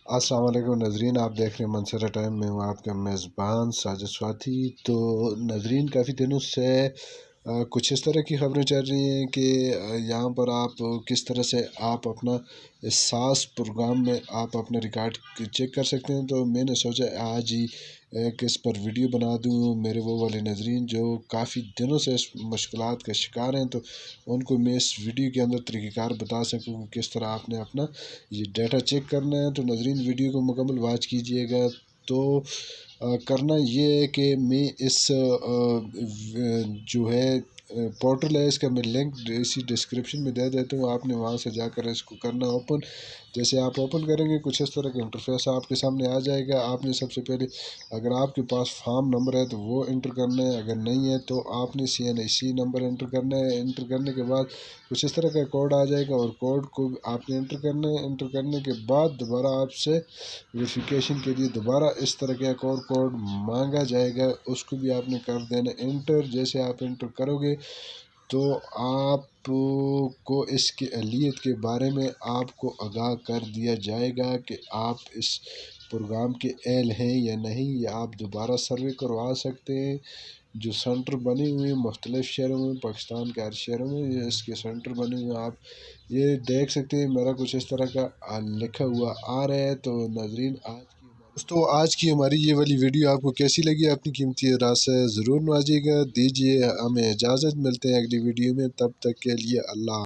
अस्सलाम वालेकुम नजरीन, आप देख रहे हैं मनसरा टाइम में हूँ आपका मेज़बान साजिद स्वाति। तो नजरीन, काफ़ी दिनों से कुछ इस तरह की खबरें चल रही हैं कि यहाँ पर आप किस तरह से आप अपना इस सास प्रोग्राम में आप अपना रिकॉर्ड चेक कर सकते हैं। तो मैंने सोचा आज ही किस पर वीडियो बना दूँ। मेरे वो वाले नजरीन जो काफ़ी दिनों से इस मुश्किलात का शिकार हैं, तो उनको मैं इस वीडियो के अंदर तरीक़ेकार बता सकूँ कि किस तरह आपने अपना ये डाटा चेक करना है। तो नजरीन, वीडियो को मुकम्मल वॉच कीजिएगा। तो करना ये है कि मैं इस जो है पोर्टल है, इसका मैं लिंक इसी डिस्क्रिप्शन में दे देता हूँ। आपने वहाँ से जाकर इसको करना ओपन। जैसे आप ओपन करेंगे कुछ इस तरह का इंटरफेस आपके सामने आ जाएगा। आपने सबसे पहले, अगर आपके पास फार्म नंबर है तो वो इंटर करना है, अगर नहीं है तो आपने CNIC नंबर इंटर करना है। इंटर करने के बाद कुछ इस तरह का कोड आ जाएगा और कोड को आपने इंटर करना है। इंटर करने के बाद दोबारा आपसे वेरिफिकेशन के लिए दोबारा इस तरह का एक और कोड मांगा जाएगा, उसको भी आपने कर देना इंटर। जैसे आप इंटर करोगे तो आपको इसके अहलियत के बारे में आपको आगाह कर दिया जाएगा कि आप इस प्रोग्राम के एल हैं या नहीं, या आप दोबारा सर्वे करवा सकते हैं। जो सेंटर बने हुए हैं मुख्तलिफ़ शहरों में, पाकिस्तान के हर शहरों में ये इसके सेंटर बने हुए हैं। आप ये देख सकते हैं, मेरा कुछ इस तरह का लिखा हुआ आ रहा है। तो नाजरीन, आज की हमारी ये वाली वीडियो आपको कैसी लगी? अपनी कीमती राय से ज़रूर नवाजिएगा। दीजिए हमें इजाज़त, मिलते हैं अगली वीडियो में। तब तक के लिए अल्लाह।